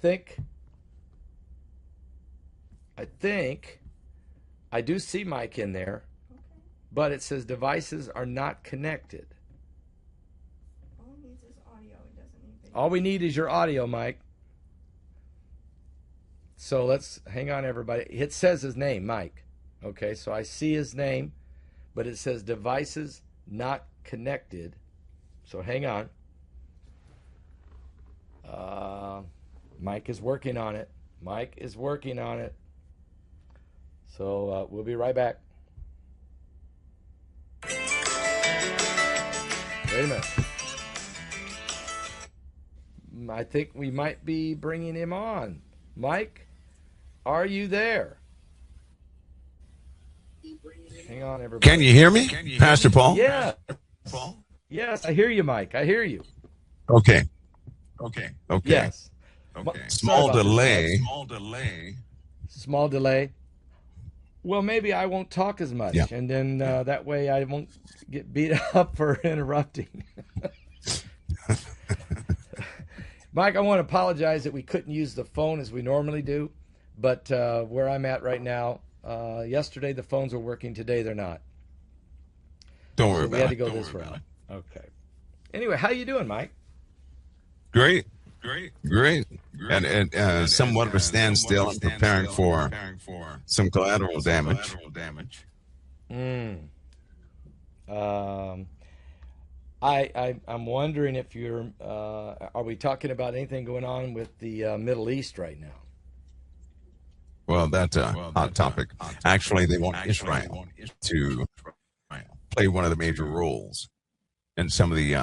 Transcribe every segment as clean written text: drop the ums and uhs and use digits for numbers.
think I do see Mike in there, but it says devices are not connected. All it needs is audio. It doesn't need video. All we need is your audio, Mike. So let's hang on, everybody. It says his name, Mike. Okay, so I see his name, but it says devices not connected. So hang on. Mike is working on it. Mike is working on it. So we'll be right back. Wait a minute. I think we might be bringing him on. Mike, are you there? Hang on, everybody. Can you hear me, Pastor Paul? Yeah. Yes, I hear you, Mike. I hear you. Okay. Yes. Small delay. Small delay. Well, maybe I won't talk as much, Yeah. and then that way I won't get beat up for interrupting. Mike, I want to apologize that we couldn't use the phone as we normally do, but where I'm at right now, yesterday the phones were working, today they're not. Don't worry So about we had to it. go this route. Okay. Anyway, how you doing, Mike? Great. And somewhat of a standstill and preparing for some collateral damage. I'm wondering if you're. Are we talking about anything going on with the Middle East right now? Well, that's a hot topic. Actually, they want Israel to play one of the major roles in some of the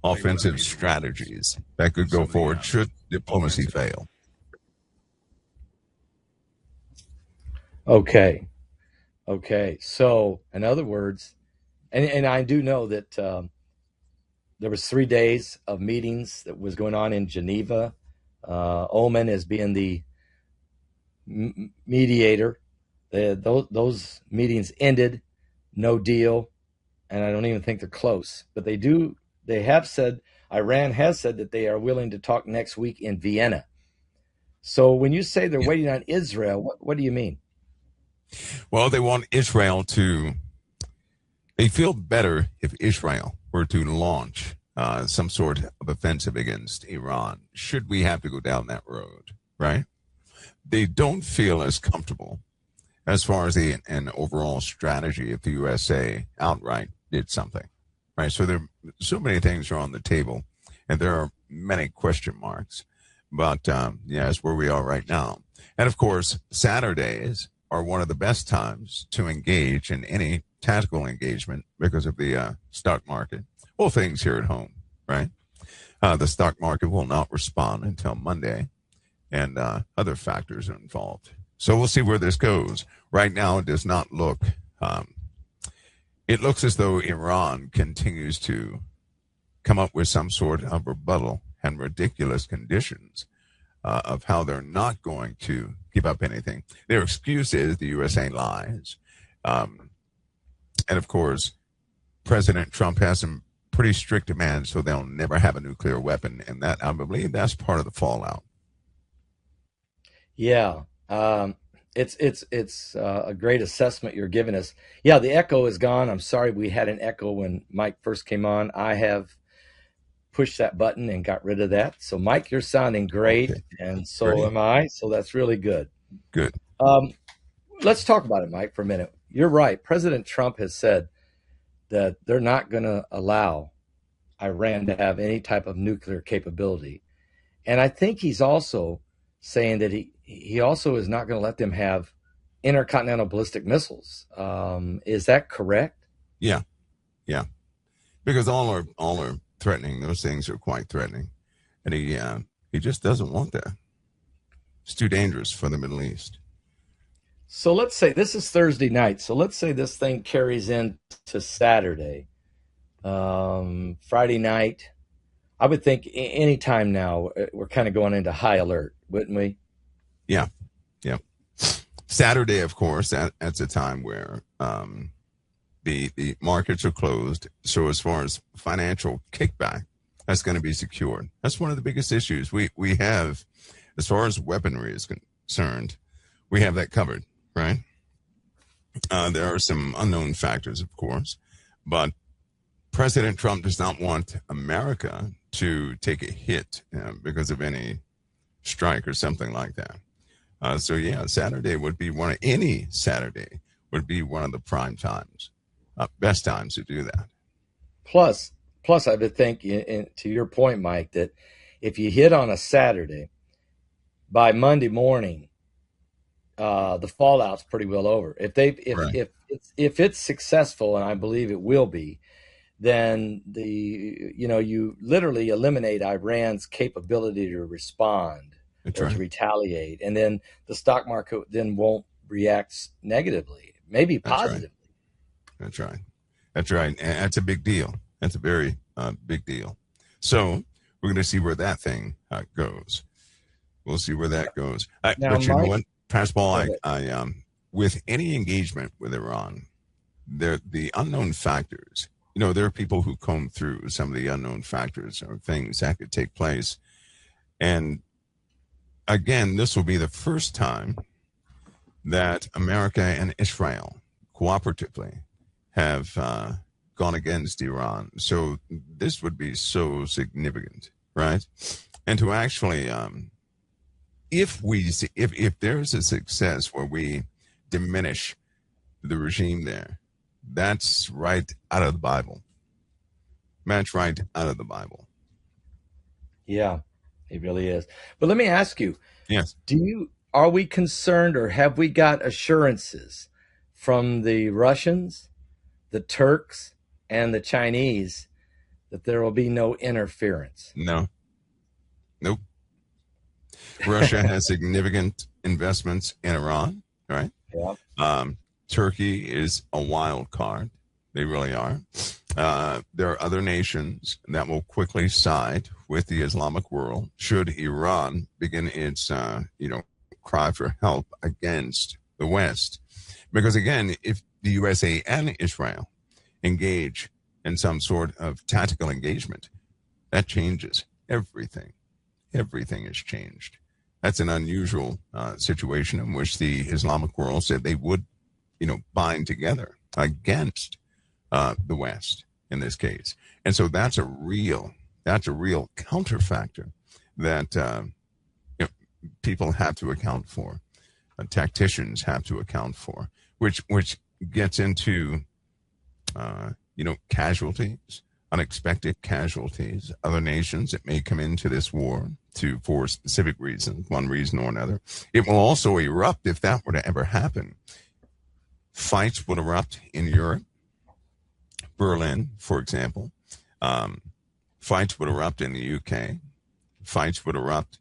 offensive strategies that could go forward should diplomacy fail. Okay. So, in other words, and I do know that there was 3 days of meetings that was going on in Geneva. Oman as being the mediator. Those meetings ended, no deal, and I don't even think they're close. But they have said, Iran has said that they are willing to talk next week in Vienna. So when you say they're waiting on Israel, what do you mean? Well, they want Israel to. They feel better if Israel were to launch some sort of offensive against Iran, should we have to go down that road, right? They don't feel as comfortable as far as an overall strategy if the USA outright did something, right? So so many things are on the table, and there are many question marks. But it's where we are right now. And of course, Saturdays are one of the best times to engage in any tactical engagement because of the stock market. Well, things here at home, right? The stock market will not respond until Monday, and other factors are involved. So we'll see where this goes. Right now, it does not look. It looks as though Iran continues to come up with some sort of rebuttal and ridiculous conditions of how they're not going to give up anything. Their excuse is the USA lies. And of course, President Trump has some pretty strict demands, so they'll never have a nuclear weapon. And that, I believe, that's part of the fallout. Yeah. It's a great assessment you're giving us. Yeah, the echo is gone. I'm sorry we had an echo when Mike first came on. I have pushed that button and got rid of that. So, Mike, you're sounding great, Okay. and so am I. So that's really good. Good. Let's talk about it, Mike, for a minute. You're right. President Trump has said that they're not going to allow Iran to have any type of nuclear capability. And I think he's also saying that he also is not going to let them have intercontinental ballistic missiles. Is that correct? Yeah. Because all are threatening. Those things are quite threatening, and he just doesn't want that. It's too dangerous for the Middle East. So let's say this is Thursday night. So let's say this thing carries into Saturday, Friday night. I would think any time now we're kind of going into high alert, wouldn't we? Yeah. Saturday, of course, that's a time where the markets are closed. So as far as financial kickback, that's going to be secured. That's one of the biggest issues. We have as far as weaponry is concerned, we have that covered, right? There are some unknown factors, of course, but President Trump does not want America to take a hit because of any strike or something like that. So yeah, Saturday would be any Saturday would be one of the prime times, best times to do that. Plus, I would think, to your point, Mike, that if you hit on a Saturday, by Monday morning, the fallout's pretty well over. If it's successful, and I believe it will be, then you literally eliminate Iran's capability to respond to retaliate, and then the stock market then won't react negatively, maybe positively. That's right. And that's a big deal. That's a very big deal. So we're going to see where that thing goes. We'll see where that goes. Now, but you Mike, know what, Paul, I with any engagement with Iran, the unknown factors. There are people who comb through some of the unknown factors or things that could take place. And again, this will be the first time that America and Israel cooperatively have gone against Iran. So this would be so significant, right? And to actually, if there's a success where we diminish the regime there, that's right out of the Bible. That's right out of the Bible. Yeah, it really is. But let me ask you, yes, are we concerned, or have we got assurances from the Russians, the Turks, and the Chinese that there will be no interference? No. Nope. Russia has significant investments in Iran, right? Yeah. Turkey is a wild card. They really are. There are other nations that will quickly side with the Islamic world should Iran begin its, cry for help against the West. Because again, if the USA and Israel engage in some sort of tactical engagement, that changes everything. Everything has changed. That's an unusual situation in which the Islamic world said they would, bind together against the West in this case. And so that's a real counterfactor that people have to account for, tacticians have to account for, which gets into casualties, unexpected casualties, other nations that may come into this war for specific reasons, one reason or another. It will also erupt if that were to ever happen. Fights would erupt in Europe, Berlin, for example. Fights would erupt in the UK. Fights would erupt,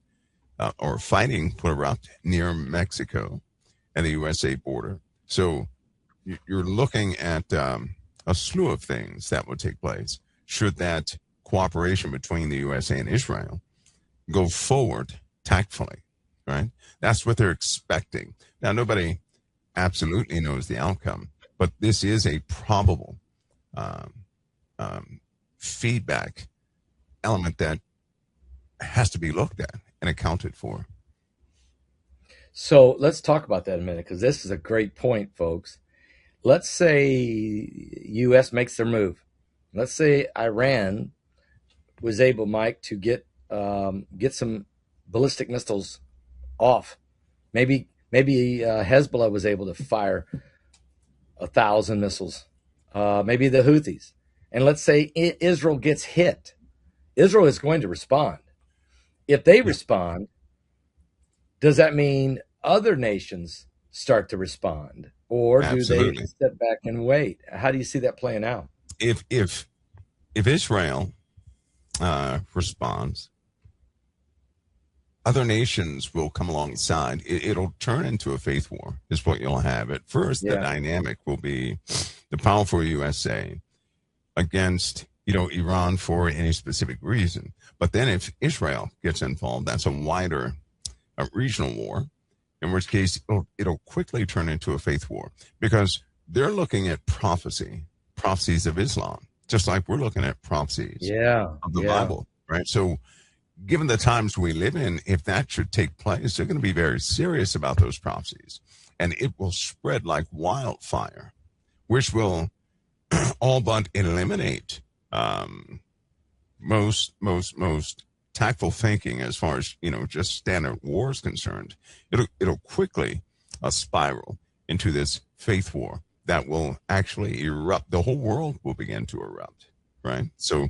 or fighting would erupt near Mexico and the USA border. So you're looking at a slew of things that would take place should that cooperation between the USA and Israel go forward tactfully, right? That's what they're expecting. Now, nobody absolutely knows the outcome, but this is a probable feedback element that has to be looked at and accounted for. So let's talk about that in a minute, because this is a great point, folks. Let's say U.S. makes their move. Let's say Iran was able, Mike, to get some ballistic missiles off. Maybe Hezbollah was able to fire 1,000 missiles. Maybe the Houthis. And let's say Israel gets hit. Israel is going to respond. If they respond, does that mean other nations start to respond? Or do they step back and wait? How do you see that playing out? If Israel responds, other nations will come alongside. It'll turn into a faith war, is what you'll have. At first, the dynamic will be the powerful USA against, Iran for any specific reason. But then if Israel gets involved, that's a wider regional war, in which case it'll quickly turn into a faith war, because they're looking at prophecies of Islam, just like we're looking at prophecies of the Bible, right? So given the times we live in, if that should take place, they're going to be very serious about those prophecies. And it will spread like wildfire, which will all but eliminate most tactful thinking as far as, just standard war is concerned. It'll quickly spiral into this faith war that will actually erupt. The whole world will begin to erupt, right? So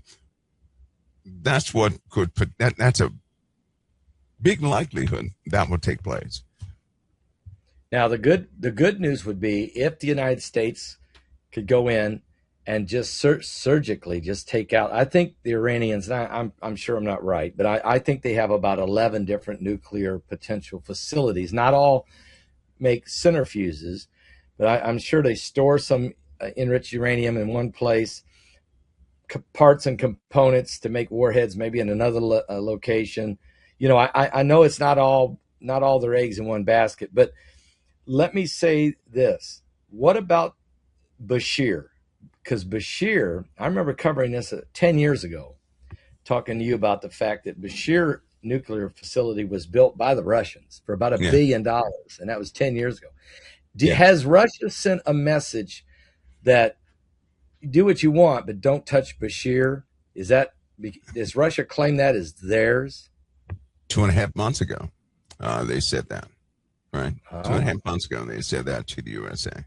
that's what could put that's a big likelihood that would take place. Now, the good news would be if the United States could go in and just surgically just take out. I think the Iranians. I'm sure I'm not right, but I think they have about 11 different nuclear potential facilities. Not all make centrifuges, but I'm sure they store some enriched uranium in one place, parts and components to make warheads maybe in another location. I know it's not all their eggs in one basket, but let me say this. What about Bashir? Because Bashir, I remember covering this 10 years ago, talking to you about the fact that Bashir nuclear facility was built by the Russians for about $1 billion, and that was 10 years ago. Has Russia sent a message that do what you want, but don't touch Bashir? Does Russia claim that as theirs? 2.5 months ago, they said that, right? 2.5 months ago, they said that to the USA.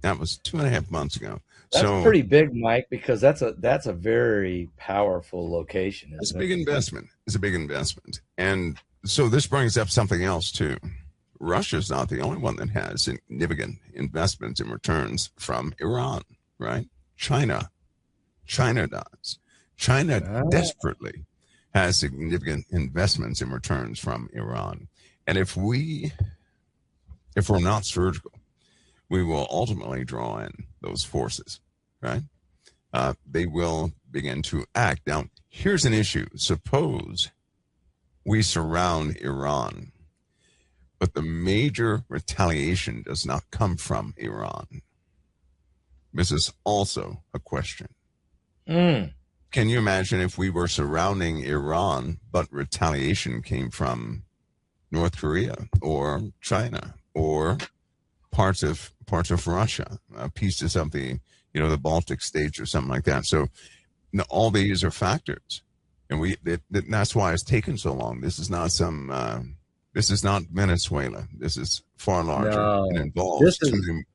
That was 2.5 months ago. That's pretty big, Mike, because that's a very powerful location. It's a big investment. It's a big investment. And so this brings up something else, too. Russia's not the only one that has significant investments and returns from Iran, right? China does. China desperately has significant investments and returns from Iran. And if we're not surgical, we will ultimately draw in those forces, right? They will begin to act. Now, here's an issue. Suppose we surround Iran, but the major retaliation does not come from Iran. This is also a question. Can you imagine if we were surrounding Iran, but retaliation came from North Korea or China or parts of Russia, pieces of the Baltic states or something like that? So all these are factors, and that's why it's taken so long. This is not this is not Venezuela. This is far larger and involves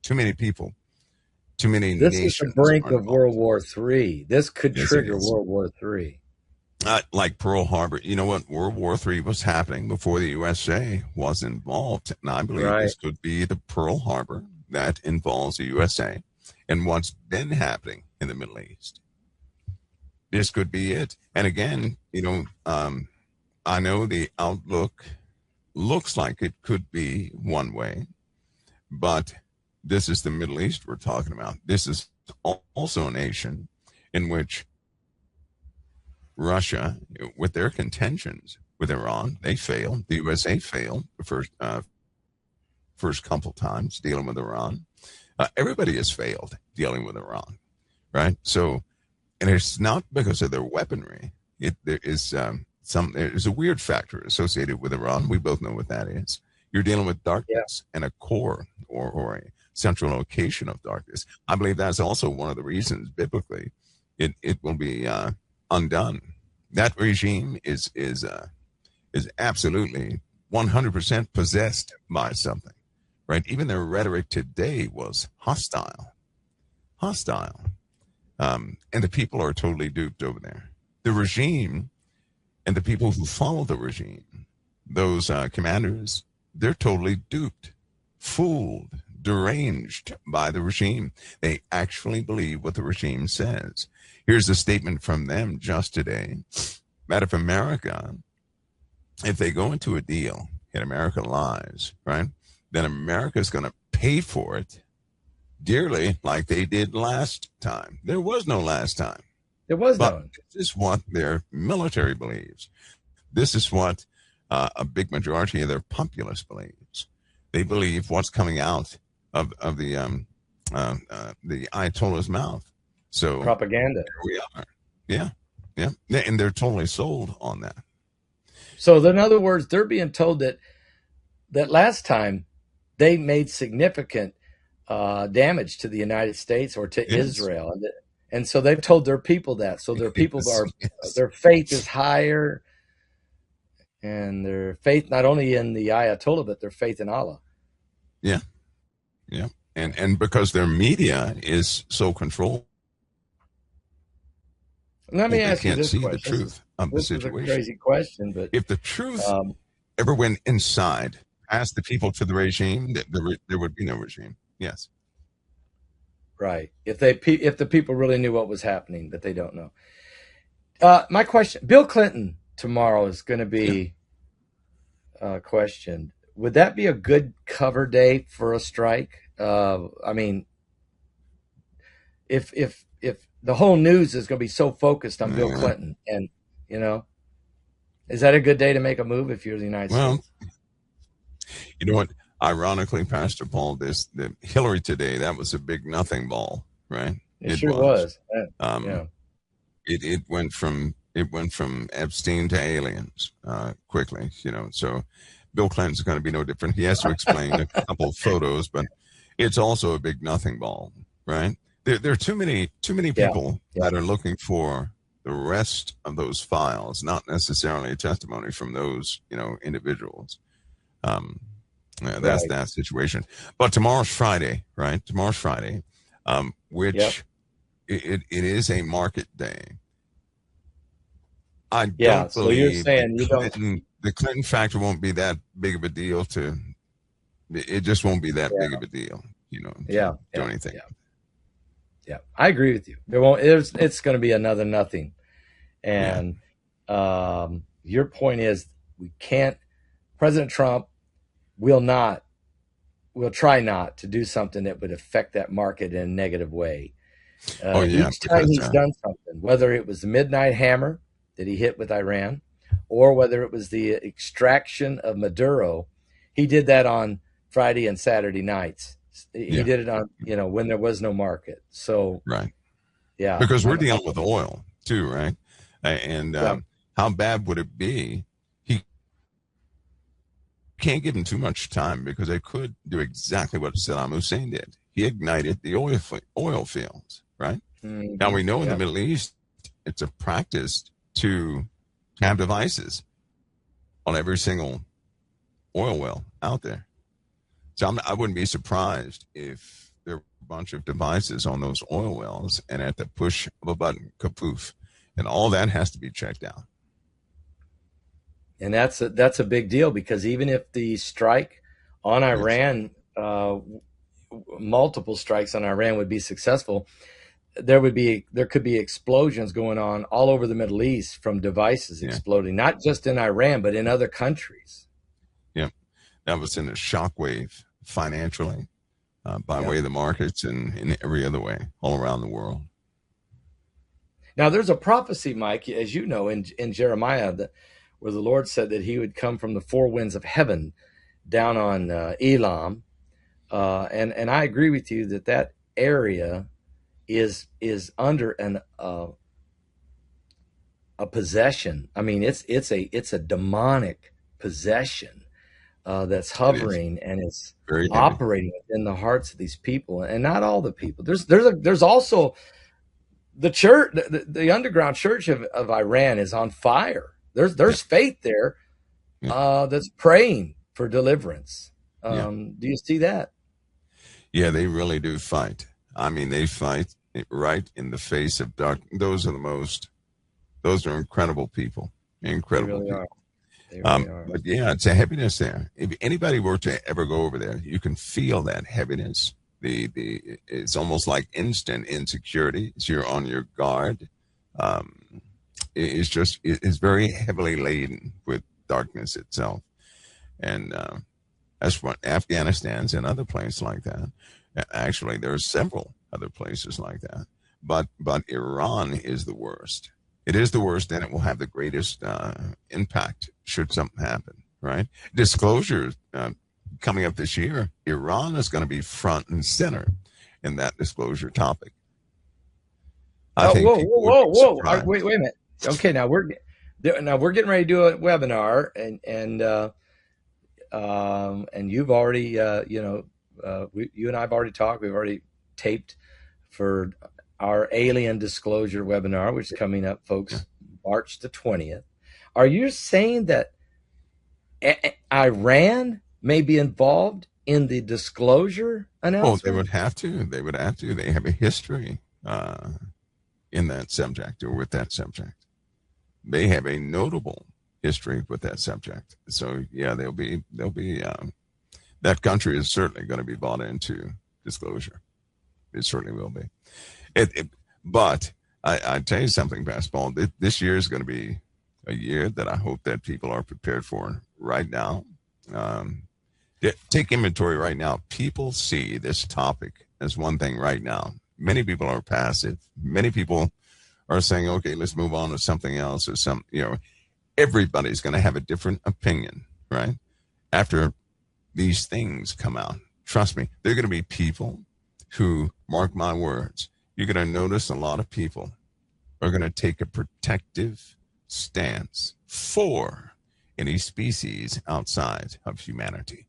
too many people, too many nations. This is the brink of World War III. This could trigger World War III. Like Pearl Harbor. You know what? World War III was happening before the USA was involved. And I believe this could be the Pearl Harbor that involves the USA and what's been happening in the Middle East. This could be it. And again, I know the outlook looks like it could be one way, but this is the Middle East we're talking about. This is also a nation in which Russia, with their contentions with Iran, they failed. The USA failed the first couple times dealing with Iran. Everybody has failed dealing with Iran, right? So, and it's not because of their weaponry. There's a weird factor associated with Iran. We both know what that is. You're dealing with darkness and a core or a central location of darkness. I believe that's also one of the reasons biblically it will be undone. That regime is absolutely 100% possessed by something, right? Even their rhetoric today was hostile, and the people are totally duped over there. The regime and the people who follow the regime, those commanders, they're totally duped, fooled, deranged by the regime. They actually believe what the regime says. Here's a statement from them just today that if they go into a deal and America lies, right, then America is going to pay for it dearly like they did last time. There was no last time. There was none. This is what their military believes. This is what a big majority of their populace believes. They believe what's coming out of the Ayatollah's mouth. So propaganda. Here we are. Yeah. Yeah. And they're totally sold on that. So in other words, they're being told that last time they made significant damage to the United States or to Yes. Israel, and so they've told their people that. So their people Yes. Yes. their faith is higher, and their faith not only in the Ayatollah but their faith in Allah. Yeah. Yeah. And because their media is so controlled, Let me they ask you can't this see the question. truth of the This is a situation. crazy question, but If the truth um, ever went inside, past the people to the regime, there would be no regime. Yes. right, if the people really knew what was happening, but they don't know. My question: Bill Clinton tomorrow is going to Yeah. be questioned. Would that be a good cover day for a strike? I mean, if the whole news is going to be so focused on Bill Yeah. Clinton, and you know, is that a good day to make a move if you're the United Well, States? you know what? Ironically, Pastor Paul, the Hillary today, that was a big nothing ball, right? It It sure was. was. Um, Yeah, it went from Epstein to aliens quickly, So Bill Clinton's going to be no different. He has to explain a couple of photos, but it's also a big nothing ball, right? There are too many yeah, people yeah. that are looking for the rest of those files, not necessarily a testimony from those individuals. Um, that's Right. that situation. But tomorrow's Friday, right? Tomorrow's Friday, Yep. which it is a market day. I Yeah. don't So you're believe the saying you don't? Clinton factor won't be that big of a deal to. It just won't be that big Yeah. of a deal, to Yeah. do Yeah. anything. Yeah. Yeah. I agree with you. There won't. It's going to be another nothing. Yeah. And your point is we can't. President Trump will not. Will try not to do something that would affect that market in a negative way. Oh yeah, Each time because he's done something, whether it was the midnight hammer that he hit with Iran, or whether it was the extraction of Maduro, he did that on Friday and Saturday nights. He yeah, did it on when there was no market. So right. yeah, Because we're dealing with oil too, right? And yeah, how bad would it be? He can't give him too much time because they could do exactly what Saddam Hussein did. He ignited the oil fields, right? Now we know in the yeah, Middle East, it's a practice to have devices on every single oil well out there. So I wouldn't be surprised if there were a bunch of devices on those oil wells, and at the push of a button, kapoof, and all that has to be checked out. and that's a big deal because even if the strike on Yes. Iran, multiple strikes on Iran would be successful, there could be explosions going on all over the Middle East from devices Yeah. exploding, not just in Iran but in other countries. Yeah. That was in a shockwave financially, by Yeah. way of the markets and in every other way all around the world. Now there's a prophecy, Mike, as you know, in Jeremiah where the Lord said that He would come from the four winds of heaven down on Elam, and I agree with you that area is under a possession. I mean, it's a demonic possession that's It is hovering and it's very heavy. operating within the hearts of these people, and not all the people. There's also the church, the underground church of Iran is on fire. Yeah. There's faith there Yeah. that's praying for deliverance. Yeah. Do you see that? Yeah. They really do fight. I mean, they fight right in the face of dark. Those are incredible people. They Incredible really people. are. They really are. But yeah, it's a heaviness there. If anybody were to ever go over there, you can feel that heaviness. It's almost like instant insecurity. So you're on your guard. It's very heavily laden with darkness itself, and that's what Afghanistan's and other places like that. Actually, there are several other places like that, but Iran is the worst. It is the worst, and it will have the greatest impact should something happen. Right? Disclosure coming up this year. Iran is going to be front and center in that disclosure topic. I think Whoa, people whoa, would whoa, be whoa! Wait, surprised. wait a minute. Okay, now we're getting ready to do a webinar, and you've already you and I've already talked. We've already taped for our alien disclosure webinar, which is coming up, Yeah. folks, March the 20th. Are you saying that Iran may be involved in the disclosure Oh, they announcement? would have to. They would have to. They have a history in that subject or with that subject. They have a notable history with that subject. So yeah, they'll be that country is certainly going to be bought into disclosure. It certainly will be. But I tell you something, Pastor Paul. This year is going to be a year that I hope that people are prepared for right now. Um, take inventory right now. People see this topic as one thing right now. Many people are passive. Many people are saying, "Okay, let's move on to something else," or some. Everybody's going to have a different opinion, right? After these things come out, trust me, there are going to be people who, mark my words, you're going to notice a lot of people are going to take a protective stance for any species outside of humanity.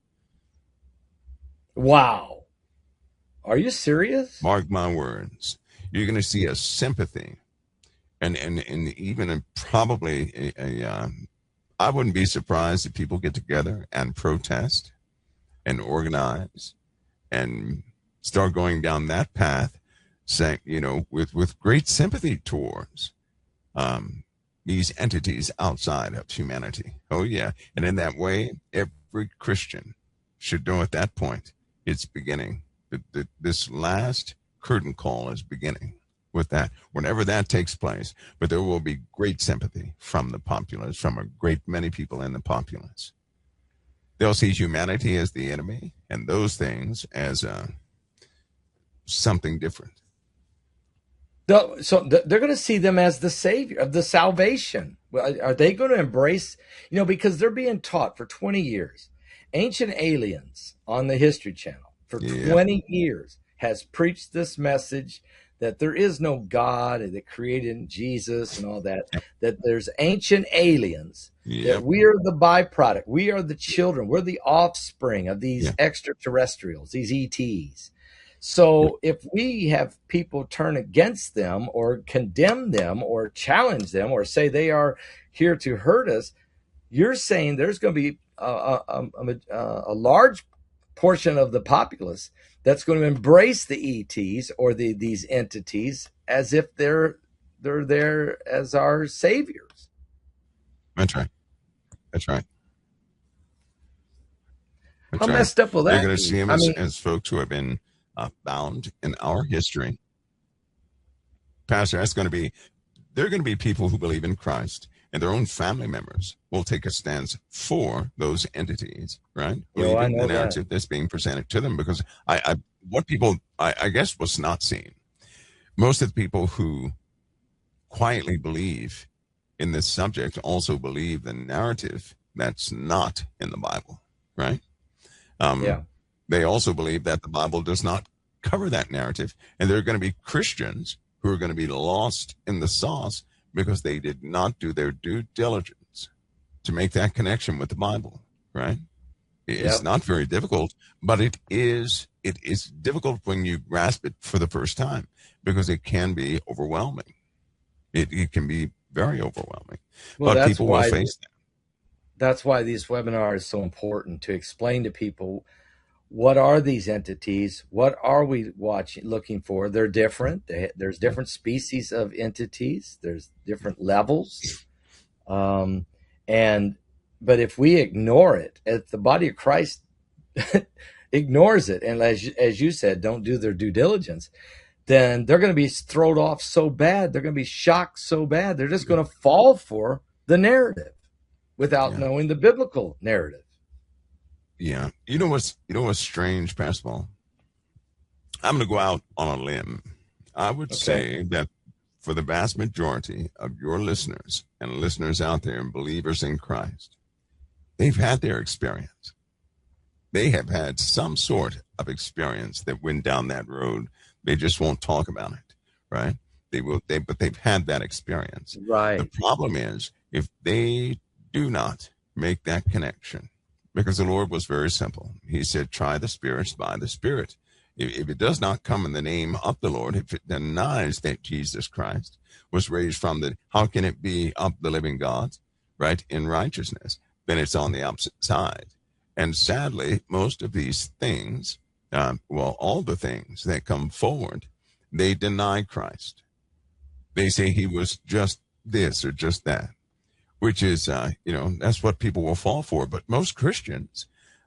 Wow. Are you serious? Mark my words. You're going to see a sympathy and even probably I wouldn't be surprised if people get together and protest and organize and start going down that path, saying, with great sympathy towards these entities outside of humanity. Oh, yeah. And in that way, every Christian should know at that point it's beginning. This last curtain call is beginning with that, whenever that takes place. But there will be great sympathy from the populace, from a great many people in the populace. They'll see humanity as the enemy and those things as something different. So they're going to see them as the savior of the salvation. Are they going to embrace, because they're being taught for 20 years. Ancient Aliens on the History Channel for Yeah. 20 years has preached this message that there is no God that created Jesus and all that, that there's ancient aliens, Yep. that we are the byproduct. We are the children. We're the offspring of these Yeah. extraterrestrials, these ETs. So if we have people turn against them or condemn them or challenge them or say they are here to hurt us, you're saying there's going to be a large portion of the populace that's going to embrace the ETs or these entities as if they're there as our saviors. That's right. That's right. That's How right. messed up will They're that going to see be? them I mean, as folks who have been bound in our history. Pastor, there are going to be people who believe in Christ and their own family members will take a stance for those entities, right? I Believing know the that. narrative that's being presented to them, because I guess what's not seen, most of the people who quietly believe in this subject also believe the narrative that's not in the Bible, right? Yeah. They also believe that the Bible does not cover that narrative. And there are going to be Christians who are going to be lost in the sauce because they did not do their due diligence to make that connection with the Bible, right? It's Yep. not very difficult, but it is difficult when you grasp it for the first time because it can be overwhelming. It can be very overwhelming. Well, But people will face that. that's why these webinars are so important, to explain to people what are these entities, what are we looking for. They're different. There's different species of entities, there's different levels, and but if we ignore it, if the body of Christ ignores it, and as you said, don't do their due diligence, then they're going to be thrown off so bad, they're going to be shocked so bad, they're just going to fall for the narrative without Yeah. knowing the biblical narrative. Yeah. You know what's strange, Pastor Paul? I'm going to go out on a limb. I would say that for the vast majority of your listeners and listeners out there and believers in Christ, they've had their experience. They have had some sort of experience that went down that road. They just won't talk about it, right? But they've had that experience. The Right. problem is if they do not make that connection, because the Lord was very simple. He said, try the spirits by the Spirit. If it does not come in the name of the Lord, if it denies that Jesus Christ was raised from the, how can it be of the living God, right, in righteousness? Then it's on the opposite side. And sadly, most of these things, all the things that come forward, they deny Christ. They say he was just this or just that, which is, that's what people will fall for. But most Christians,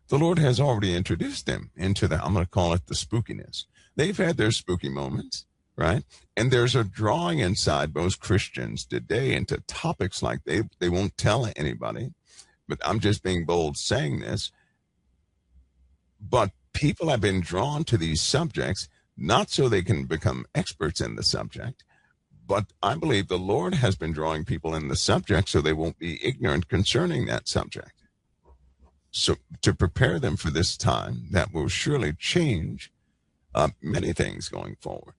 the Lord has already introduced them into that. I'm going to call it the spookiness. They've had their spooky moments, right? And there's a drawing inside most Christians today into topics like they won't tell anybody, but I'm just being bold saying this. But people have been drawn to these subjects, not so they can become experts in the subject, but I believe the Lord has been drawing people in the subject so they won't be ignorant concerning that subject. So to prepare them for this time that will surely change many things going forward.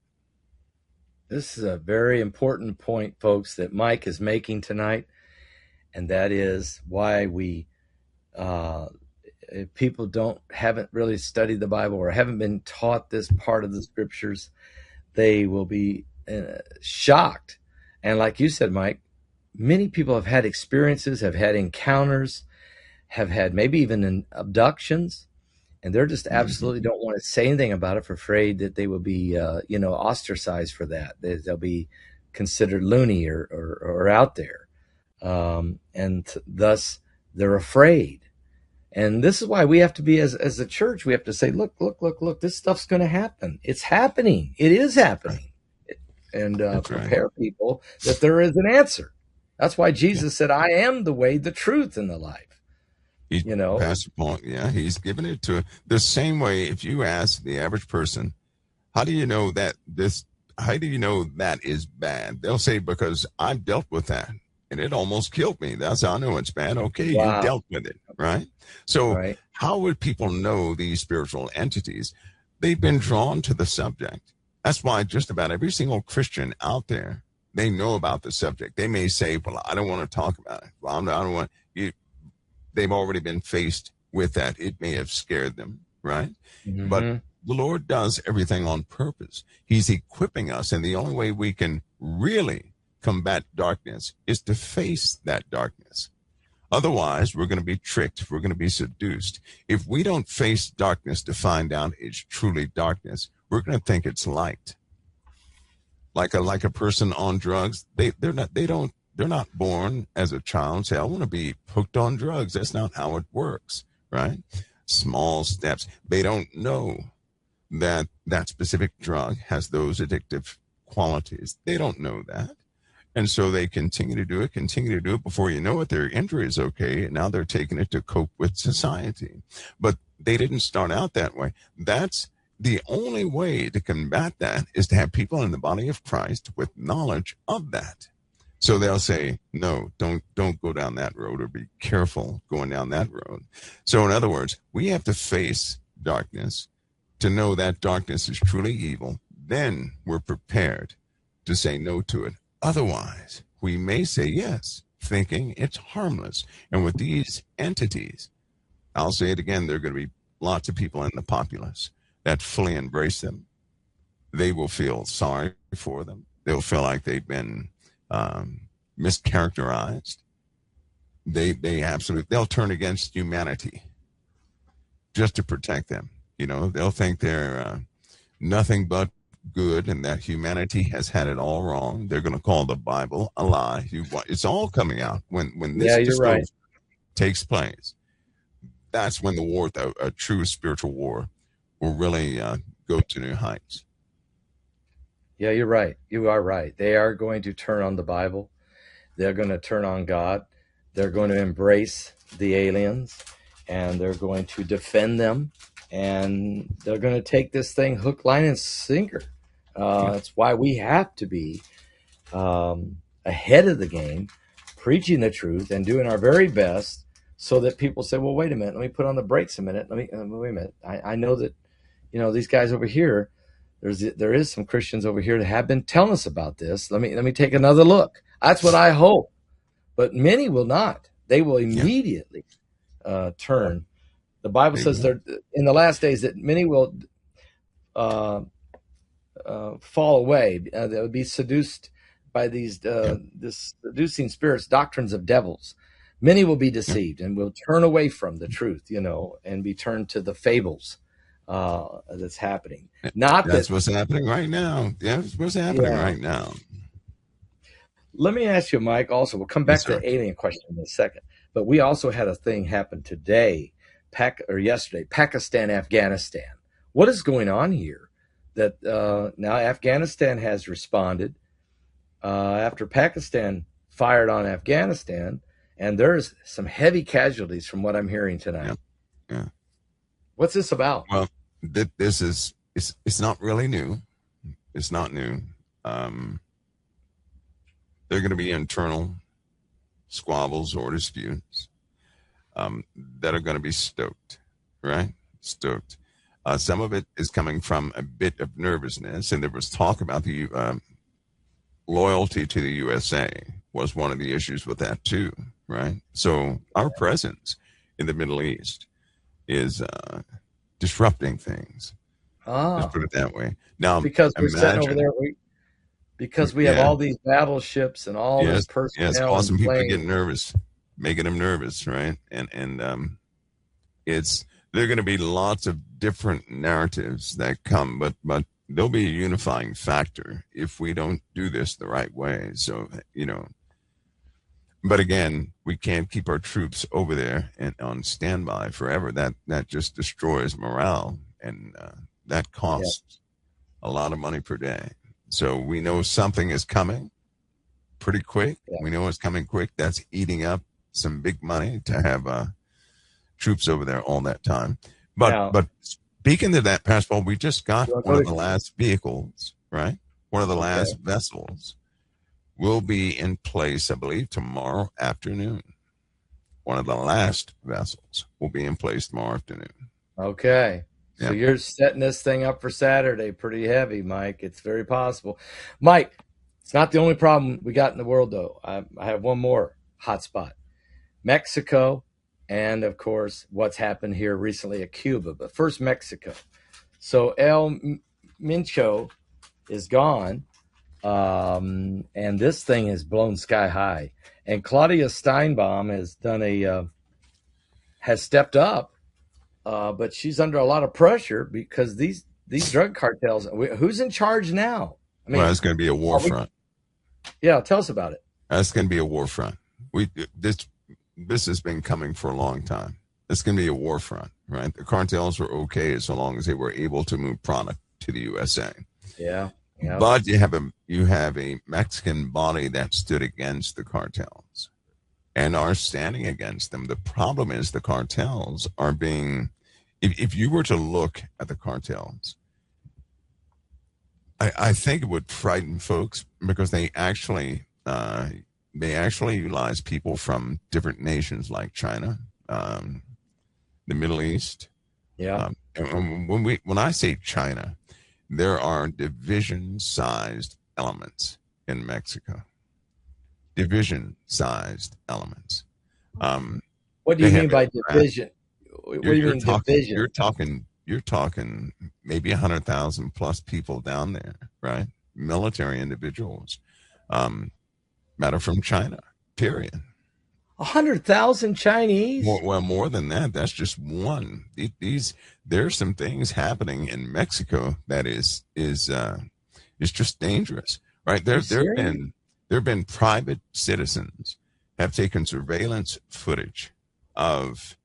This is a very important point, folks, that Mike is making tonight, and that is why we if people haven't really studied the Bible or haven't been taught this part of the scriptures, they will be shocked. And like you said, Mike, many people have had experiences, have had encounters, have had maybe even abductions, and they're just absolutely don't want to say anything about it for afraid that they will be, ostracized for that. They'll be considered loony or out there. And thus they're afraid. And this is why we have to be, as a church, we have to say, look, this stuff's going to happen. It's happening. It is happening. And prepare people that there is an answer. That's why Jesus said, I am the way, the truth, and the life. He's passed the point. Yeah, he's given it to the same way. If you ask the average person, how do you know that is bad? They'll say, because I've dealt with that and it almost killed me. That's how I know it's bad. Okay, Wow. You dealt with it, right? So Right. How would people know these spiritual entities? They've been drawn to the subject. That's why just about every single Christian out there, they know about the subject. They may say, well, I don't want to talk about it. Well, I don't want you. They've already been faced with that. It may have scared them, right? Mm-hmm. But the Lord does everything on purpose. He's equipping us, and the only way we can really combat darkness is to face that darkness. Otherwise, we're going to be tricked. We're going to be seduced. If we don't face darkness to find out it's truly darkness, we're going to think it's light. Like a person on drugs, they're not born as a child and say, I want to be hooked on drugs. That's not how it works, right? Small steps. They don't know that that specific drug has those addictive qualities. They don't know that. And so they continue to do it. Before you know it, their injury is okay. And now they're taking it to cope with society. But they didn't start out that way. That's the only way to combat that, is to have people in the body of Christ with knowledge of that. So they'll say, no, don't go down that road, or be careful going down that road. So in other words, we have to face darkness to know that darkness is truly evil. Then we're prepared to say no to it. Otherwise, we may say yes, thinking it's harmless. And with these entities, I'll say it again, there are going to be lots of people in the populace that fully embrace them. They will feel sorry for them. They'll feel like they've been mischaracterized. They'll turn against humanity just to protect them. They'll think they're nothing but good, and that humanity has had it all wrong. They're going to call the Bible a lie. It's all coming out when this right. takes place. That's when the war, a true spiritual war, will really go to new heights. Yeah, you're right. You are right. They are going to turn on the Bible. They're going to turn on God. They're going to embrace the aliens, and they're going to defend them, and they're going to take this thing hook, line, and sinker. That's why we have to be ahead of the game, preaching the truth and doing our very best, so that people say, well, wait a minute, let me put on the brakes a minute. Wait a minute. I know that, these guys over here, there is some Christians over here that have been telling us about this. Let me take another look. That's what I hope. But many will not. They will immediately turn. The Bible says there in the last days that many will fall away. They'll be seduced by these this seducing spirits, doctrines of devils. Many will be deceived and will turn away from the truth, and be turned to the fables that's happening. That's what's happening right now. That's what's happening right now. Let me ask you, Mike, also, we'll come back to the alien question in a second, but we also had a thing happen today, yesterday, Pakistan, Afghanistan. What is going on here? That now Afghanistan has responded after Pakistan fired on Afghanistan, and there's some heavy casualties from what I'm hearing tonight. Yeah. What's this about? Well, this is it's not really new. It's not new. There are going to be internal squabbles or disputes that are going to be stoked, right? Stoked. Some of it is coming from a bit of nervousness, and there was talk about the loyalty to the USA was one of the issues with that too, right? So our presence in the Middle East is disrupting things. Let's put it that way. Now, because we're sitting over there, because we have all these battleships and all this personnel. Yes, causing people to get nervous, making them nervous, right? And there are going to be lots of different narratives that come, but there'll be a unifying factor if we don't do this the right way. So, but again, we can't keep our troops over there and on standby forever. That just destroys morale, and that costs a lot of money per day. So we know something is coming pretty quick. Yeah. We know it's coming quick. That's eating up some big money to have troops over there all that time. But speaking of that, Pastor Paul, we just got one of the last vehicles, right? One of the last vessels will be in place, I believe, tomorrow afternoon. One of the last vessels will be in place tomorrow afternoon. Okay. So you're setting this thing up for Saturday pretty heavy, Mike. It's very possible. Mike, it's not the only problem we got in the world, though. I have one more hot spot. Mexico, and, of course, what's happened here recently at Cuba. But first, Mexico. So El Mincho is gone, and this thing has blown sky high. And Claudia Steinbaum has stepped up. But she's under a lot of pressure because these drug cartels. Who's in charge now? I mean, well, it's going to be a war front. Yeah, tell us about it. That's going to be a war front. This has been coming for a long time. It's going to be a war front, right? The cartels were okay so long as they were able to move product to the USA. Yeah. But you have a Mexican body that stood against the cartels and are standing against them. The problem is the cartels are being, if you were to look at the cartels, I think it would frighten folks because they actually utilize people from different nations like China, the Middle East. Yeah. And when I say China, there are division-sized elements in Mexico. Division-sized elements. What do you mean by division? What do you mean division? You're talking maybe 100,000 plus people down there, right? Military individuals, matter from China. Period. 100,000 Chinese? More than that. That's just one. There's some things happening in Mexico that is just dangerous, right? There have been private citizens have taken surveillance footage of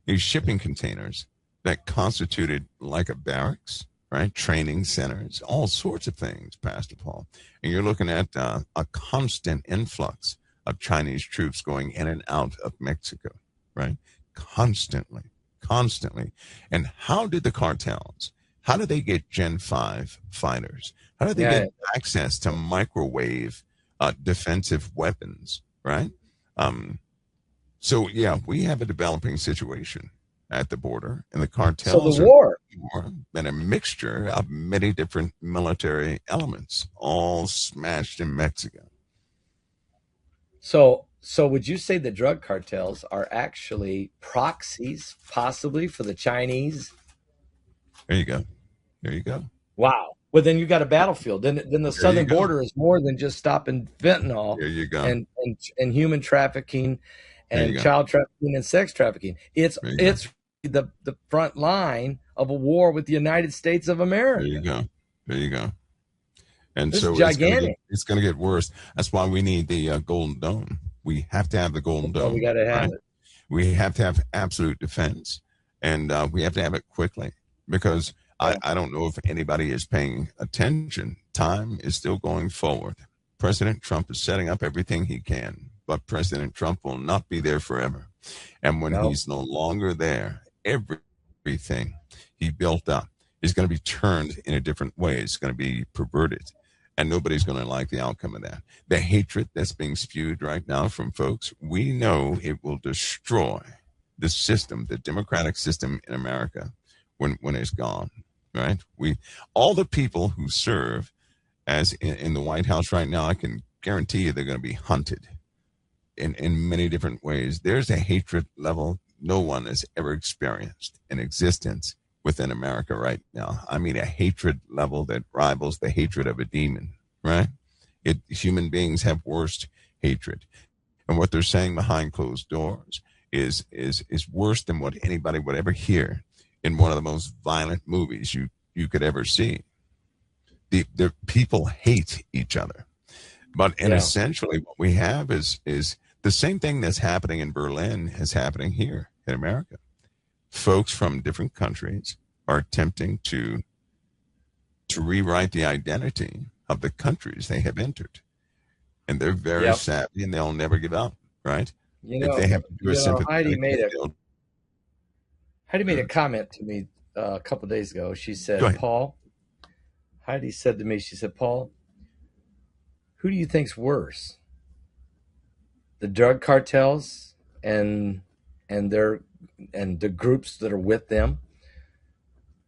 these shipping containers that constituted like a barracks, right? Training centers, all sorts of things, Pastor Paul. And you're looking at a constant influx of Chinese troops going in and out of Mexico, right? Constantly. And how did the cartels, how did they get Gen 5 fighters? How did they get access to microwave defensive weapons, right? So, we have a developing situation at the border, and the So the cartels are war. more than a mixture of many different military elements, all smashed in Mexico. So would you say the drug cartels are actually proxies, possibly for the Chinese? There you go. There you go. Wow. Well, then you got a battlefield. Then the There you southern go. border is more than just stopping fentanyl There you go. and human trafficking There you and go. child trafficking and sex trafficking. It's There you go. it's the front line of a war with the United States of There you America. go. There you go. And This is so gigantic. it's gonna get worse. That's why we need the Golden Dome. We have to have the Golden That's why we Dome, got to have right? it. We have to have absolute defense, and we have to have it quickly because Yeah. I don't know if anybody is paying attention. Time is still going forward. President Trump is setting up everything he can, but President Trump will not be there forever. And when No. he's no longer there, everything he built up is going to be turned in a different way. It's going to be perverted. And nobody's going to like the outcome of that. The hatred that's being spewed right now from folks, we know it will destroy the system, the democratic system in America when it's gone, right? All the people who serve as in the White House right now, I can guarantee you they're going to be hunted in many different ways. There's a hatred level no one has ever experienced in existence within America right now. I mean, a hatred level that rivals the hatred of a demon, right? Human beings have worst hatred. And what they're saying behind closed doors is worse than what anybody would ever hear in one of the most violent movies you could ever see. The people hate each other. And Yeah. essentially what we have is the same thing that's happening in Berlin is happening here in America. Folks from different countries are attempting to rewrite the identity of the countries they have entered. And they're very Yep. savvy and they'll never give up, right? You If know, they have to do a Heidi sympathetic made they'll a comment to me a couple of days ago. She go said, ahead. "Paul," Heidi said to me, she said, "Paul, who do you think's worse? The drug cartels and the groups that are with them,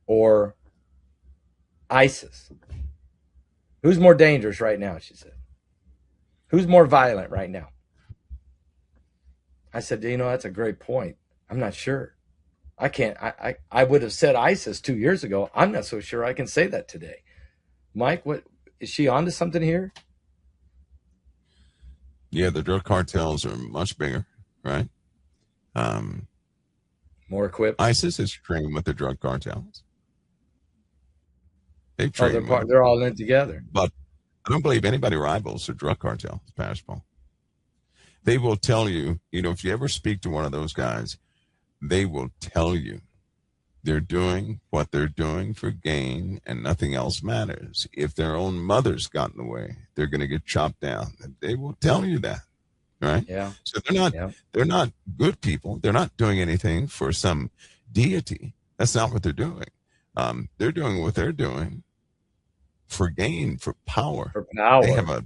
or ISIS? Who's more dangerous right now?" She said. "Who's more violent right now?" I said, that's a great point. I'm not sure. I can't. I would have said ISIS 2 years ago. I'm not so sure I can say that today. Mike, what is she onto something here? Yeah, the drug cartels are much bigger, right? More equipped? ISIS is trained with the drug cartels. They've Oh, trained with them. they're all in together. But I don't believe anybody rivals the drug cartel, Pascal. They will tell you, if you ever speak to one of those guys, they will tell you they're doing what they're doing for gain and nothing else matters. If their own mother's got in the way, they're going to get chopped down. They will tell you that, right? Yeah. So Yeah. they're not good people. They're not doing anything for some deity. That's not what they're doing. They're doing what they're doing for gain, for power. For power. They have a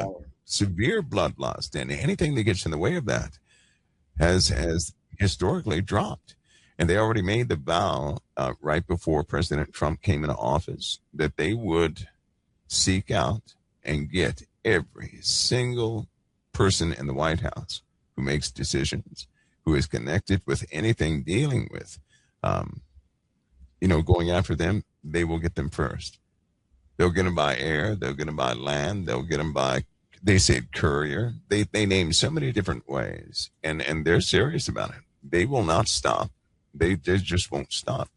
Power. severe bloodlust, and anything that gets in the way of that has historically dropped. And they already made the vow right before President Trump came into office that they would seek out and get every single person in the White House who makes decisions, who is connected with anything dealing with, going after them. They will get them first. They'll get them by air. They'll get them by land. They'll get them by, they said, courier. They name so many different ways, and they're serious about it. They will not stop. They just won't stop.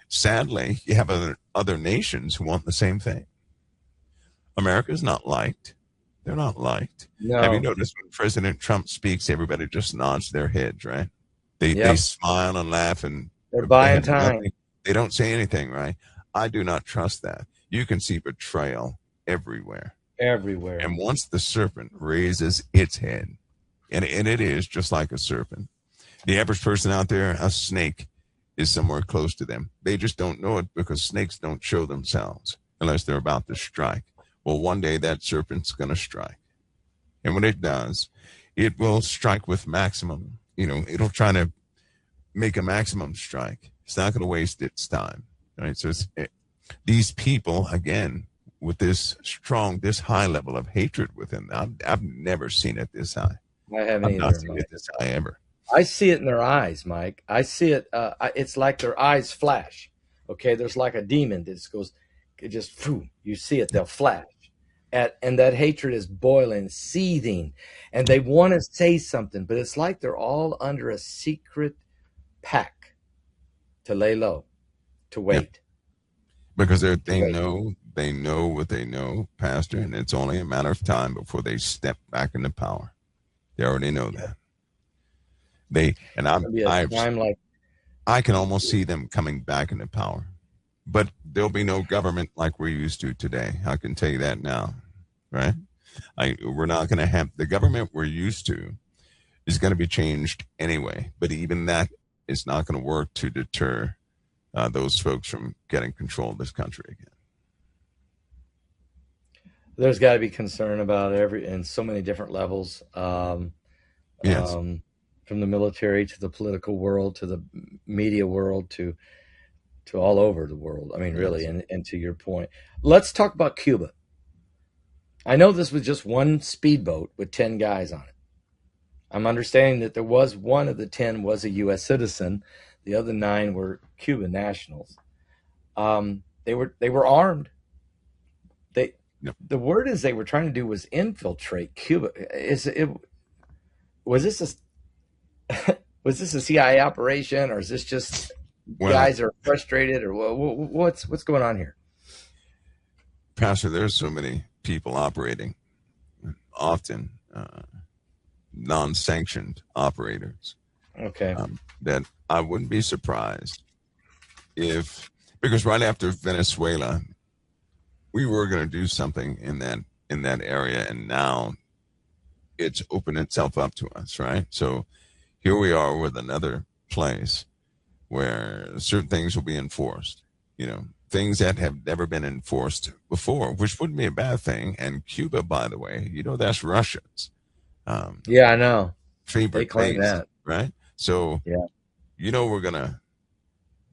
Sadly, you have other nations who want the same thing. America's not liked. They're not liked. No. Have you noticed when President Trump speaks, everybody just nods their heads, right? They Yep. smile and laugh, and They're buying have time. nothing. They don't say anything, right? I do not trust that. You can see betrayal everywhere. Everywhere. And once the serpent raises its head, and it is just like a serpent, the average person out there, a snake, is somewhere close to them. They just don't know it because snakes don't show themselves unless they're about to strike. Well, one day that serpent's going to strike. And when it does, it will strike with maximum. It'll try to make a maximum strike. It's not going to waste its time. Right. So these people, again, with this high level of hatred within them, I've never seen it this high. I haven't I've not either, seen Mike. it this high ever. I see it in their eyes, Mike. I see it. It's like their eyes flash. Okay, there's like a demon that just goes, it just, you see it, they'll flash. And that hatred is boiling, seething, and they want to say something, but it's like they're all under a secret pact to lay low, to Yeah. wait. Because they know what they know, Pastor, and it's only a matter of time before they step back into power. They already know that. I can almost see them coming back into power, but there'll be no government like we're used to today. I can tell you that now, right? We're not going to have the government we're used to is going to be changed anyway, but even that is not going to work to deter those folks from getting control of this country again. There's got to be concern about in so many different levels. Yes. From the military to the political world to the media world to all over the world. I mean, really, and to your point, let's talk about Cuba. I know this was just one speedboat with 10 guys on it. I'm understanding that there was one of the 10 was a U.S. citizen. The other 9 were Cuban nationals. They were armed. The word is they were trying to do was infiltrate Cuba. Was this a CIA operation, or is this just guys are frustrated, or what's going on here? Pastor, there's so many people operating, often non-sanctioned operators. Okay. That I wouldn't be surprised because right after Venezuela, we were going to do something in that area, and now it's opened itself up to us, right? So here we are with another place where certain things will be enforced, things that have never been enforced before, which wouldn't be a bad thing. And Cuba, by the way, that's Russia's. Yeah, I know. Favorite They claim place, that, right? So, yeah, we're going to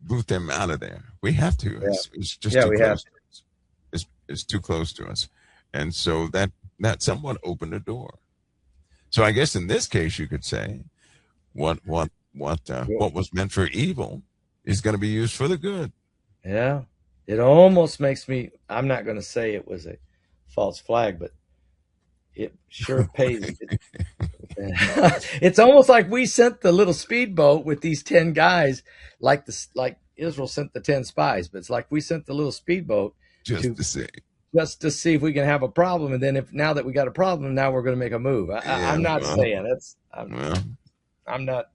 boot them out of there. We have to. Yeah. It's just Yeah, too we close have to us. It's too close to us. And so that somewhat opened the door. So I guess in this case, you could say what was meant for evil is going to be used for the good. Yeah. It almost makes me, I'm not going to say it was a false flag, but it sure pays. It's almost like we sent the little speedboat with these 10 guys, like Israel sent the 10 spies, but it's like we sent the little speedboat just to see if we can have a problem. And then now that we got a problem, now we're going to make a move. I'm not saying that's, I'm not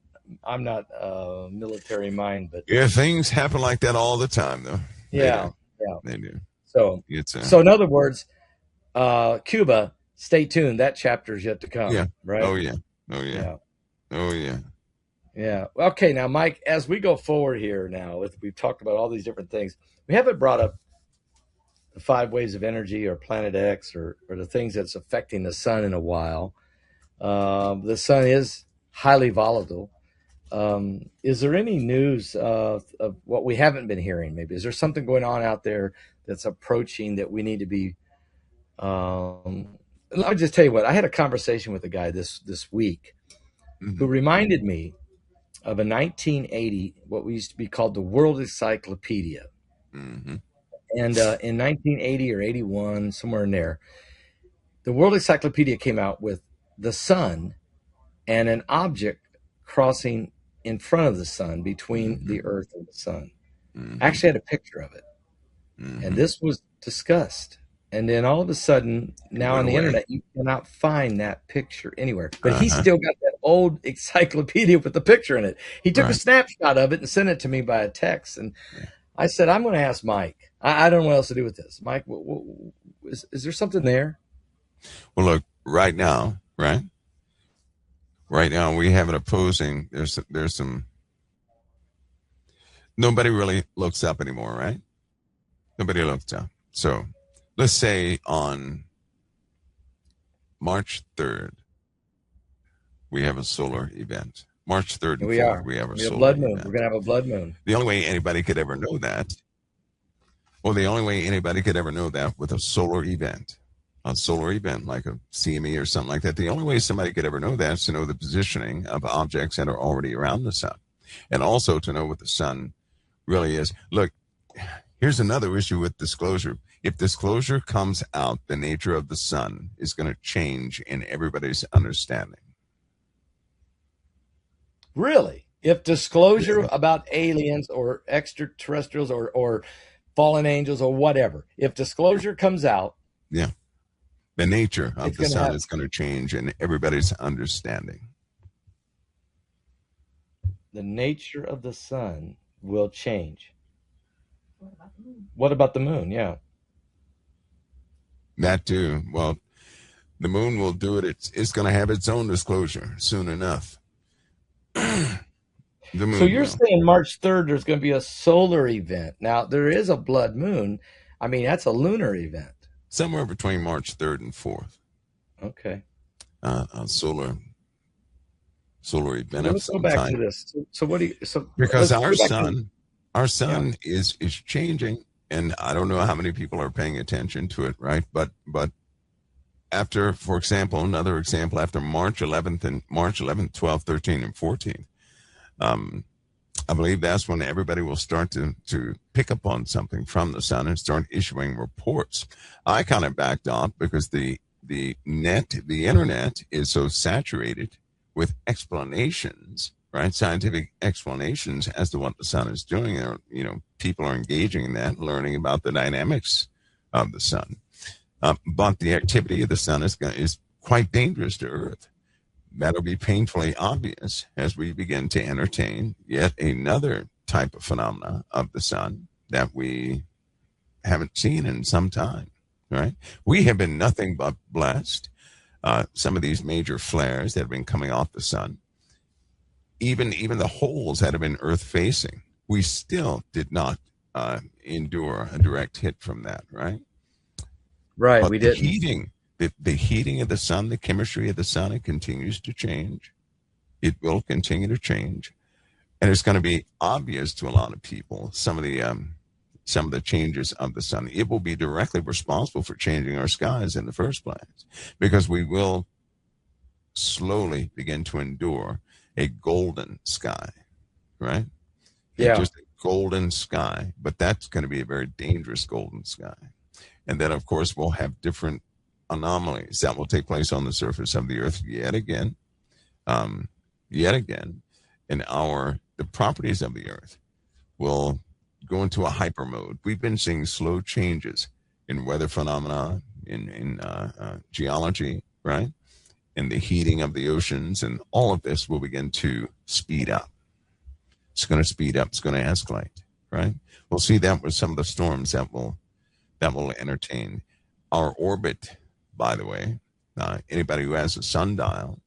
military mind, but things happen like that all the time, though. They do. So in other words, Cuba, stay tuned. That chapter's yet to come. Yeah. Right. Oh yeah. Yeah. Okay. Now, Mike, as we go forward here now, we've talked about all these different things. We haven't brought up the 5 waves of energy or Planet X or the things that's affecting the sun in a while. The sun is highly volatile. Is there any news of what we haven't been hearing? Maybe is there something going on out there that's approaching that we need to be? Let me just tell you what. I had a conversation with a guy this week who reminded me of a 1980, what we used to be called the World Encyclopedia. Mm-hmm. And in 1980 or 81, somewhere in there, the World Encyclopedia came out with the sun and an object crossing in front of the sun between the earth and the sun. I actually had a picture of it. And this was discussed. And then all of a sudden, now on the internet, you cannot find that picture anywhere. But he still got that old encyclopedia with the picture in it. He took a snapshot of it and sent it to me by a text. And I said, I'm going to ask Mike. I don't know what else to do with this. Mike, is there something there? Well, look, right now, we have an opposing. There's some. Nobody really looks up anymore, right? Nobody looks up. So let's say on March 3rd, we have a solar event. March 3rd Here and we 4th, are. we have a We have solar blood moon. We're event. going to have a blood moon. The only way anybody could ever know that, the only way anybody could ever know that with a solar event like a CME or something like that, the only way somebody could ever know that is to know the positioning of objects that are already around the sun, and also to know what the sun really is. Look, here's another issue with disclosure. If disclosure comes out, the nature of the sun is going to change in everybody's understanding. Really? If disclosure Really? about aliens or extraterrestrials or fallen angels or whatever, if disclosure comes out, Yeah. The nature of it's the going to sun have is going to change in everybody's understanding. the nature of the sun will change. What about the moon? What about the moon? Yeah. That too. Well, the moon will do it. It's going to have its own disclosure soon enough. The So moon you're will. saying March 3rd there's going to be a solar event. Now, there is a blood moon. I mean, that's a lunar event. Somewhere between March 3rd and 4th. Okay. A solar event of Let's go some back to type. this. So what do you so Because let's go back to our yeah. sun is changing, and I don't know how many people are paying attention to it, right? But after, for example, another example, after March 11th, 12th, 13th, and 14th, I believe that's when everybody will start to pick up on something from the sun and start issuing reports. I kind of backed off because the internet is so saturated with explanations, right? Scientific explanations as to what the sun is doing. People are engaging in that, learning about the dynamics of the sun. But the activity of the sun is quite dangerous to Earth. That'll be painfully obvious as we begin to entertain yet another type of phenomena of the sun that we haven't seen in some time, right? We have been nothing but blessed. Some of these major flares that have been coming off the sun, even the holes that have been Earth facing, we still did not endure a direct hit from that, right? Right, But we the didn't. heating, the heating of the sun, the chemistry of the sun, it continues to change. It will continue to change, and it's going to be obvious to a lot of people some of the changes of the sun. It will be directly responsible for changing our skies in the first place, because we will slowly begin to endure a golden sky, right? Yeah. Just a golden sky, but that's going to be a very dangerous golden sky. And then, of course, we'll have different anomalies that will take place on the surface of the Earth yet again, um, and the properties of the Earth will go into a hyper mode. We've been seeing slow changes in weather phenomena, in geology, right? And the heating of the oceans, and all of this will begin to speed up. It's going to speed up. It's going to escalate, right? We'll see that with some of the storms that will entertain our orbit. By the way, anybody who has a sundial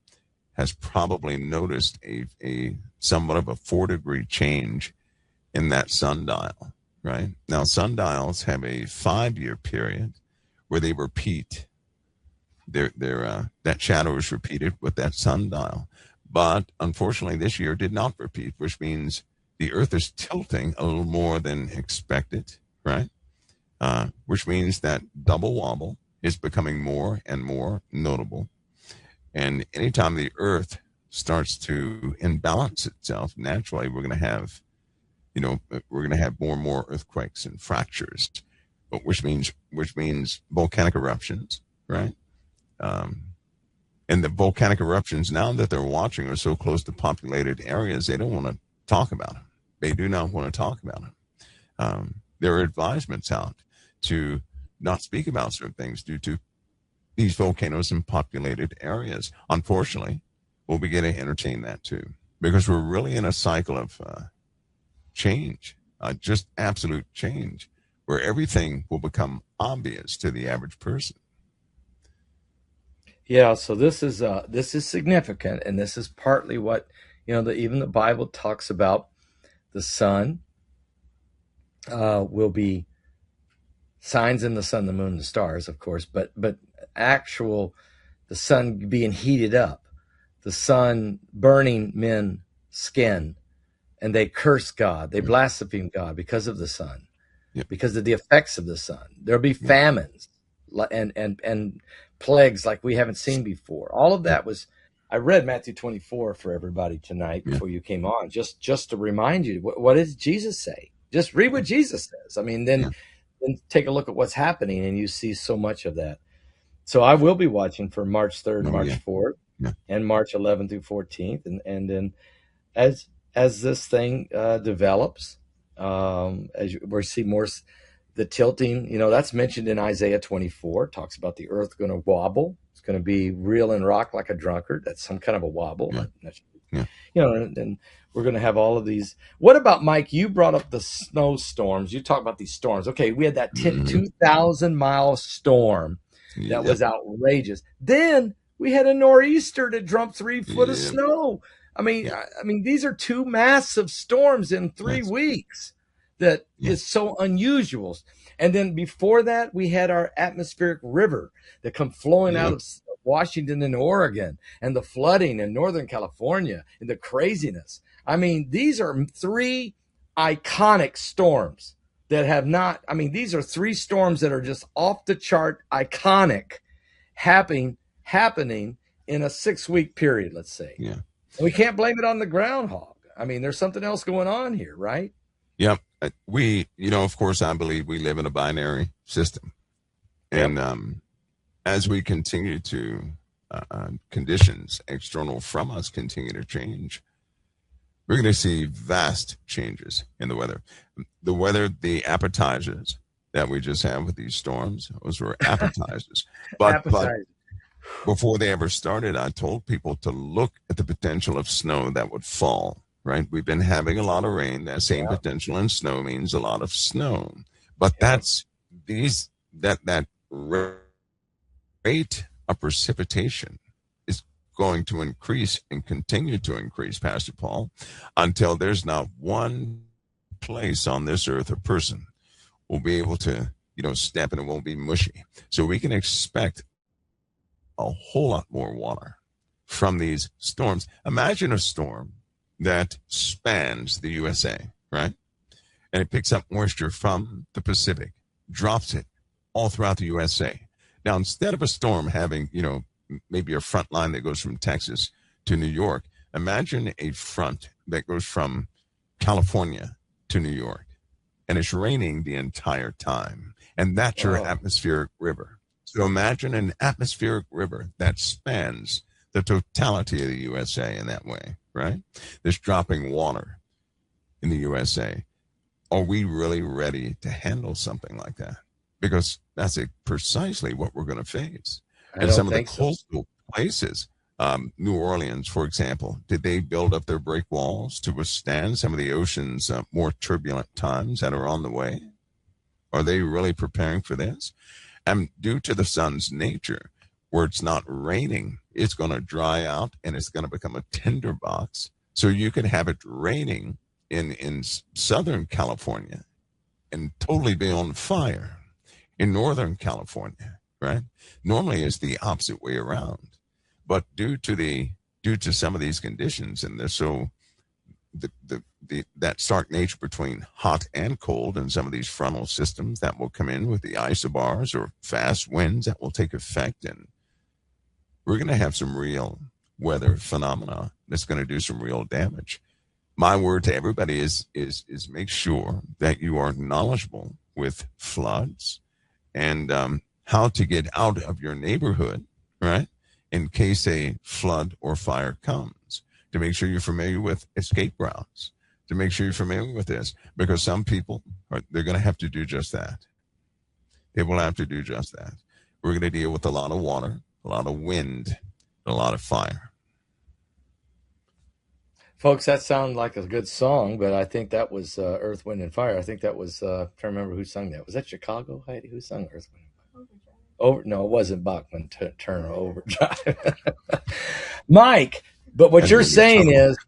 has probably noticed a somewhat of a 4-degree change in that sundial, right? Now, sundials have a 5-year period where they repeat. That shadow is repeated with that sundial. But unfortunately, this year did not repeat, which means the Earth is tilting a little more than expected, right? Which means that double wobble is becoming more and more notable. And anytime the Earth starts to imbalance itself, naturally, we're going to have more and more earthquakes and fractures, which means volcanic eruptions, right? And the volcanic eruptions, now that they're watching, are so close to populated areas, they don't want to talk about them. They do not want to talk about them. There are advisements out to not speak about certain things due to these volcanoes in populated areas. Unfortunately, we'll begin to entertain that too, because we're really in a cycle of change, just absolute change, where everything will become obvious to the average person. Yeah, so this is significant, and this is partly what even the Bible talks about. The sun will be signs in the sun, the moon, and the stars, of course, but actual the sun being heated up, the sun burning men skin, and they curse God. They blaspheme God because of the sun, Yep. because of the effects of the sun. There'll be Yep. famines and plagues like we haven't seen before. All of that was. I read Matthew 24 for everybody tonight before you came on, just to remind you what does Jesus say? Just read what Jesus says. I mean, then take a look at what's happening, and you see so much of that. So I will be watching for March 3rd, March 4th, and March 11th through 14th, and then as this thing develops, as we see more the tilting, that's mentioned in Isaiah 24. It talks about the earth going to wobble. It's going to be reel and rock like a drunkard. That's some kind of a wobble. And we're going to have all of these. What about, Mike? You brought up the snowstorms. You talk about these storms. Okay, we had that 2,000-mile storm that was outrageous. Then we had a nor'easter that dumped 3 foot of snow. I mean, these are 2 massive storms in 3 weeks. That is so unusual. And then before that, we had our atmospheric river that come flowing out of Washington and Oregon, and the flooding in Northern California, and the craziness. I mean, these are 3 iconic storms that have not, these are 3 storms that are just off the chart iconic, happening in a 6-week period, let's say. Yeah. And we can't blame it on the groundhog. There's something else going on here, right? Yep. We, of course, I believe we live in a binary system. And as we continue to, conditions external from us continue to change, we're going to see vast changes in the weather. The appetizers that we just have with these storms, those were appetizers. But before they ever started, I told people to look at the potential of snow that would fall. Right, we've been having a lot of rain. That same potential in snow means a lot of snow, but that rate of precipitation is going to increase and continue to increase, Pastor Paul, until there's not one place on this earth a person will be able to, step in and won't be mushy. So we can expect a whole lot more water from these storms. Imagine a storm that spans the USA, right? And it picks up moisture from the Pacific, drops it all throughout the USA. Now, instead of a storm having, maybe a front line that goes from Texas to New York, imagine a front that goes from California to New York, and it's raining the entire time. And that's your atmospheric river. So imagine an atmospheric river that spans the totality of the USA in that way, right? This dropping water in the USA. Are we really ready to handle something like that? Because that's precisely what we're going to face. And some of the coastal places, New Orleans, for example, did they build up their brick walls to withstand some of the ocean's more turbulent times that are on the way? Are they really preparing for this? And due to the sun's nature, where it's not raining, it's going to dry out and it's going to become a tinderbox. So you could have it raining in Southern California and totally be on fire in Northern California, right? Normally it's the opposite way around. But due to some of these conditions, and that stark nature between hot and cold, and some of these frontal systems that will come in with the isobars or fast winds that will take effect, and we're going to have some real weather phenomena that's going to do some real damage. My word to everybody is make sure that you are knowledgeable with floods and how to get out of your neighborhood, right, in case a flood or fire comes, to make sure you're familiar with escape routes, to make sure you're familiar with this, because some people, they're going to have to do just that. They will have to do just that. We're going to deal with a lot of water, a lot of wind, and a lot of fire. Folks, that sounded like a good song, but I think that was Earth, Wind, and Fire. I think that was, trying to remember who sung that. Was that Chicago, Heidi? Who sung Earth, Wind, and Fire? No, it wasn't Bachman Turner Overdrive. Mike, but what you're saying is,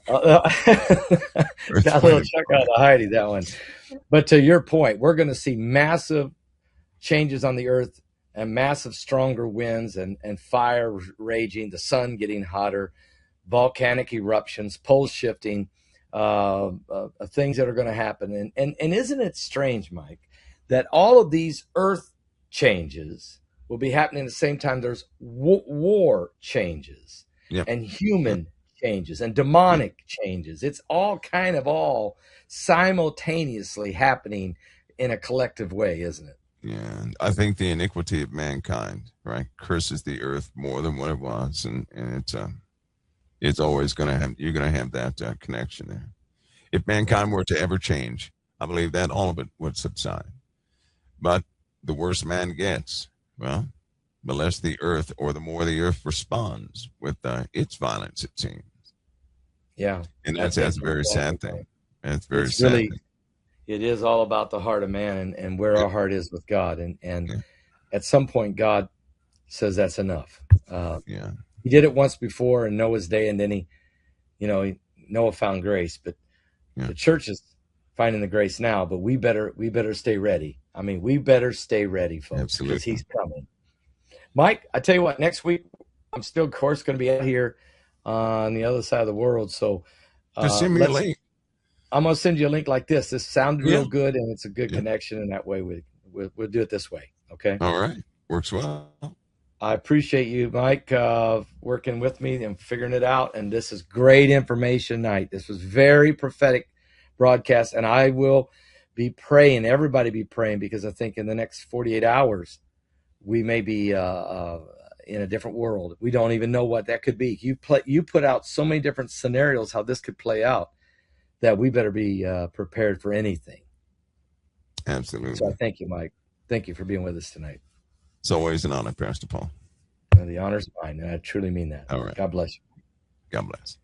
got a little chuck out of Heidi, that one. But to your point, we're going to see massive changes on the earth and massive stronger winds and fire raging, the sun getting hotter. volcanic eruptions, pole shifting, things that are going to happen. And isn't it strange, Mike, that all of these earth changes will be happening at the same time there's war changes Yep. and human changes and demonic changes. It's all simultaneously happening in a collective way, isn't it? Yeah, I think the iniquity of mankind, right, curses the earth more than what it was, and it's always going to have, you're going to have that connection there. If mankind were to ever change, I believe that all of it would subside. But the worse man gets, well, the less the earth, or the more the earth responds with its violence, it seems. Yeah, And that's a very sad thing. That's very it's sad really, thing. it is all about the heart of man and where Yeah. our heart is with God. And Yeah. at some point, God says that's enough. Yeah. He did it once before in Noah's day, and then Noah found grace. But Yeah. the church is finding the grace now. But we better stay ready. I mean, we better stay ready, folks, because Absolutely. he's coming. Mike, I tell you what, next week I'm still, of course, going to be out here on the other side of the world. So Just send me a link. I'm going to send you a link like this. This sounded Yeah. real good, and it's a good Yeah. connection. And that way we'll do it this way. Okay. All right. Works well. I appreciate you, Mike, working with me and figuring it out. And this is great information tonight. This was very prophetic broadcast. And I will be praying, everybody be praying, because I think in the next 48 hours, we may be in a different world. We don't even know what that could be. You put out so many different scenarios how this could play out that we better be prepared for anything. Absolutely. So I thank you, Mike. Thank you for being with us tonight. It's always an honor, Pastor Paul. The honor's mine, and I truly mean that. All right. God bless you. God bless.